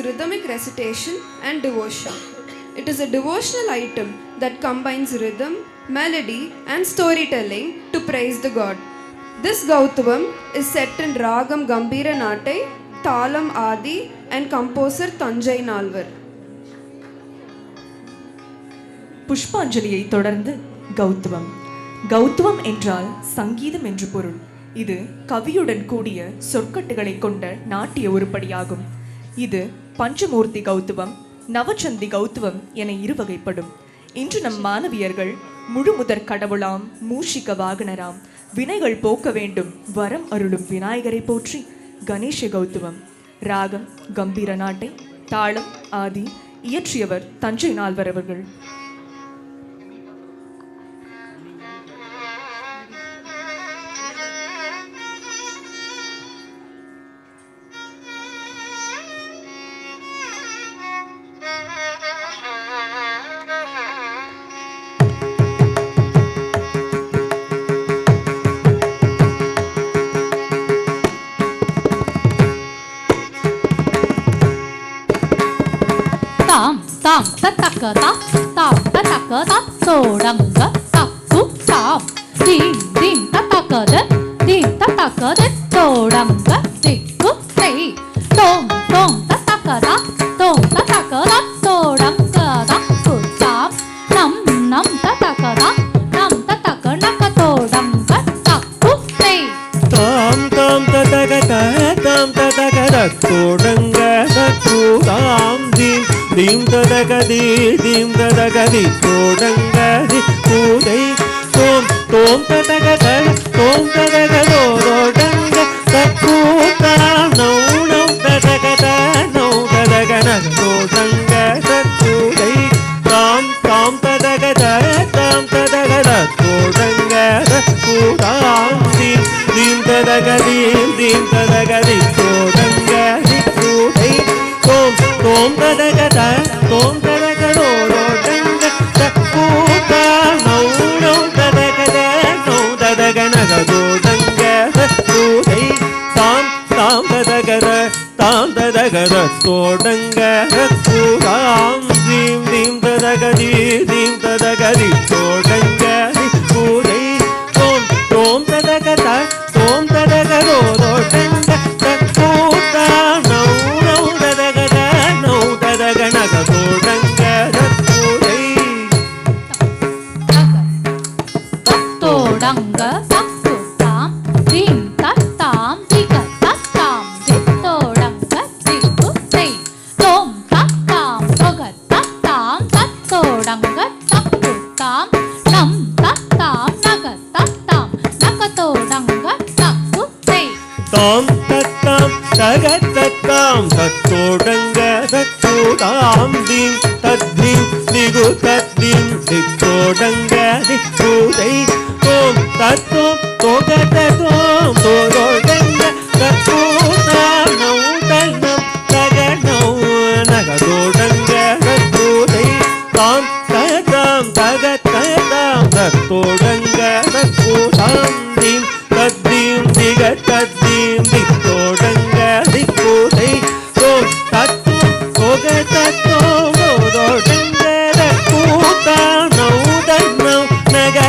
rhythmic recitation and devotion. It is a devotional item that combines rhythm, melody and storytelling to praise the God. This Gautavam is set in Ragam Gambira Natai, Thalam Adi and composer Thanjai Nalvar. புஷ்பாஞ்சலியை தொடர்ந்து கௌதவம். கௌதவம் என்றால் சங்கீதம் என்று பொருள். இது கவியுடன் கூடிய சொற்கட்டுகளை கொண்ட நாட்டிய உருப்படியாகும். இது பஞ்சமூர்த்தி கௌதவம், நவச்சந்தி கௌதவம் என இருவகைப்படும். இன்று நம் மாணவியர்கள் முழுமுதற் கடவுளாம் மூஷிக வாகனராம் வினைகள் போக்க வேண்டும் வரம் அருளும் விநாயகரை போற்றி கணேச கௌதவம். ராகம் கம்பீர நாட்டை, தாளம் ஆதி. இயற்றியவர் தஞ்சை நால்வர் அவர்கள். tam tataka tam tataka sodanga takku tam dim dim tataka sodanga tikku tei tom tom tataka sodanga takku tam nam nam tataka naka sodanga takku tei tam tam tataka sodanga takku tam dim dim tadagadi sodangadi kudai tom tom tadagada sodanga takku tam no tadagada sodanga takku dai tam tam tadagada sodanga takku tam dim tadagadi sodangadi kudai tom tom tadagada sodanga takku tam no tadagana sodanga takku dai tam tam tadagada sodanga takku tam dim tadagadi sodanga takku dai tom tom tadagada sodanga takku tam no tadagana sodanga takku dai sodanga takku tam dim tatam tika tatam sodanga tikku tei tom tatam sogat tatam sodanga takku tam nam tatam naga sodanga takku tei tam tatam tagatatam sodanga takku tam dim tadim nigu tadim sodanga tikku dai tom tatum togatatom sodanga takku tam no tanam tagano naga sodanga takku dai tam tatam tagatatam sodanga takku tam dim tadim diga tadim sodanga tikku dai tom tatum togatatom sodanga takku tam no tanam naga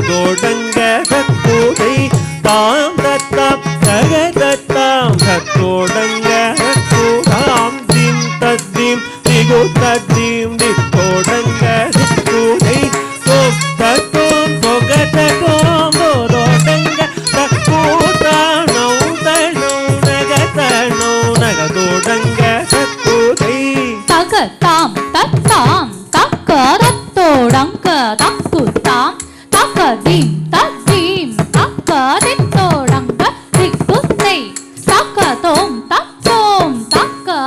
sodanga takku dai tam tatam tagatatam sodanga takku tam dim tadim digu tadim sodanga tikku dai tom tatum togatatom sodanga takku tam no naga sodanga takku dai tagatam tatam sodanga takku tam takadim sodanga tikku tei takatom sodanga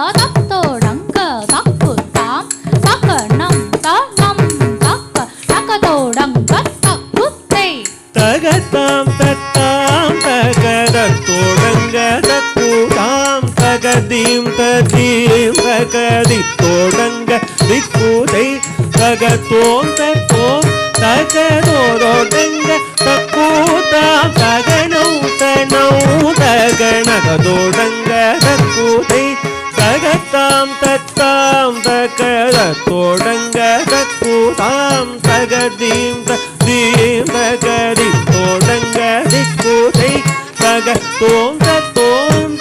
takku tam takanam naka sodanga takku tei tagatam tagada sodanga takku tam tagadim tagadi sodanga tikku dai tagatom tagado sodanga takku tam tagano tagana sodanga takku dai tagatam தகத தோடங்க தக்குதாம் தகதீம் தீம் தகதி தோடங்க திக்குதை தக தோம்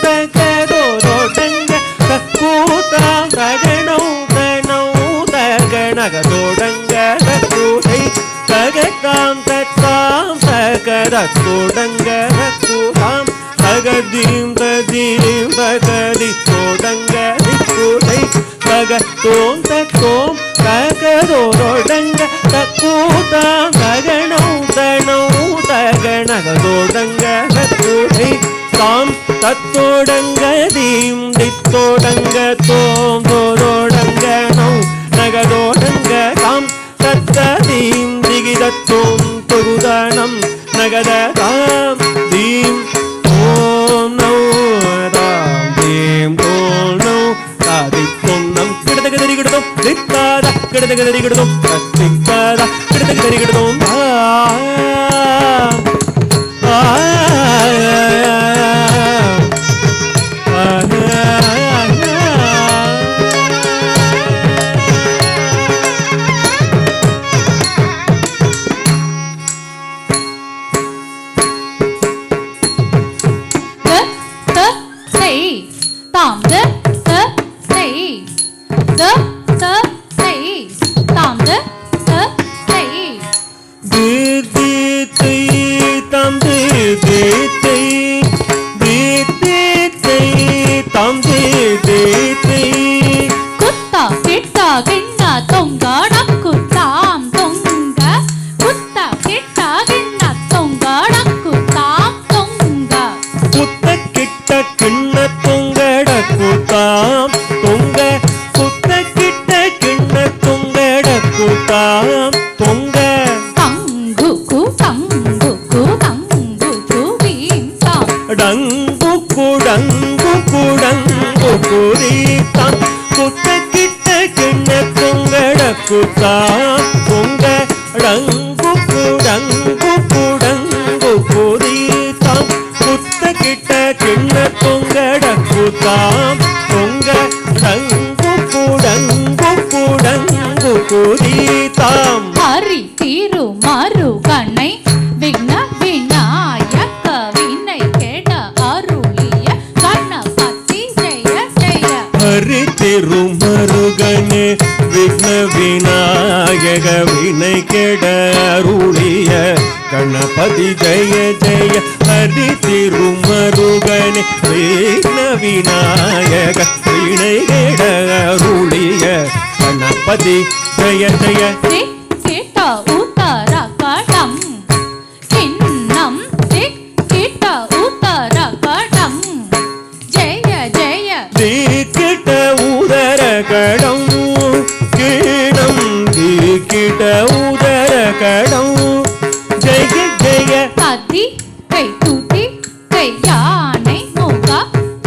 தகதோ தோடங்க தக்குதாம் தகனௌ தனௌ தகனக தோடங்க தக்குதை தகதாம் தத்தாம் தகத தோடங்க தக்குதாம் தகதீம் ததீம் தகதி தோடங்க திக்குதை தகத்தோம் தத்தோம் தகதோடங்க தக்கூதாம் தகனௌ தனௌ தகனகதோடங்க தக்குதை தாம் தத்தோடங்க தீம் தித்தோடங்க தோம் தோடங்க நௌ நகதோடங்க தாம் தத்ததீம் திகிதத்தோம் தொகுதனம் நகத தாம் தீம் ஓம் நௌ தாம் தீம் ஓம் நௌ தாதித்தோம் நம் கிடதகதரிகிடதோம் தித்தாத கிடதகதரிகிடதோம் தத்தித்தாத கிடதகதரிகிடதோம் தாம் த த தை த த தை தாம் த த தை தி தாம் தி தை தாம் தி தை குத்தா கிட்டா கிண்ண தொங்க நக்கு தாம் தொங்க குத்தா கிட்டா கிண்ண தொங்க நக்கு தாம் தொங்க குத்த கிட்ட கிண்ண தொங்கட குத்தாம் தொங்க குத்த கிட்ட கிண்ண தொங்கட குத்தாம் தொங்க தங்கு கு வீம் தாம் டங்கு குடீதாம் குத்த கிட்ட கிண்ண தொங்கட குத்தாம் தொங்க டங்கு குடீதாம் குத்த கிட்ட கிண்ண தொங்கட குத்தாம் தொங்க டங்கு குடீதாம் ஹரி திரு மருகனை விக்ன விநாயக வினை கெட அருளிய கணபதி ஜெய ஜெய ஹரி திருமருகனே விக்ன விநாயக வினை கெட அருளிய கணபதி ஜெய ஜெய ஹரி திருமருகனே விக்ன விநாயக வினை கெட அருளிய கணபதி ஜெய ஜெய திக்கிட்ட உத்தர கடம் கிண்ணம் திக்கிட்ட உத்தர கடம் ஜெய ஜெய தீக்கிட்ட உதர கடம் கீழம் தீக்கிட்ட உதர கடம் ஜெய ஜெய கதி கை தூதி கை யானை முக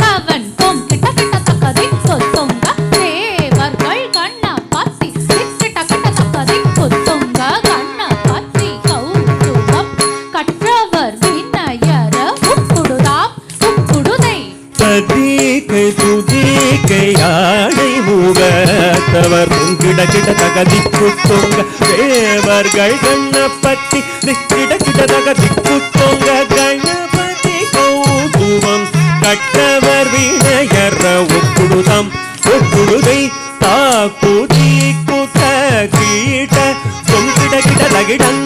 கவன் தொம் கிட்ட கிட்ட தக்கதை கொத்தொங்க தேவர்கள் கண்ணபதி கிட்ட கிட்ட தக்கதை கொத்தொங்க கண்ணபதி கௌதுகம் கற்றவர் வினயர உப்புடுதாம் உப்புடுதை தீக்கை துதிக்கை யானை முகத்தவர் கிட கிட தகதி குத்தொங்க தேவர்கள் கண்ணபதி கிட கிட தகதி குத்தொங்க கணபதி கௌதுகம் கற்றவர் வினயர ஒப்புடுதாம் ஒப்புடுதை தாக்குதி குத்த கீட்ட தொங்கிட கிட தகிடங்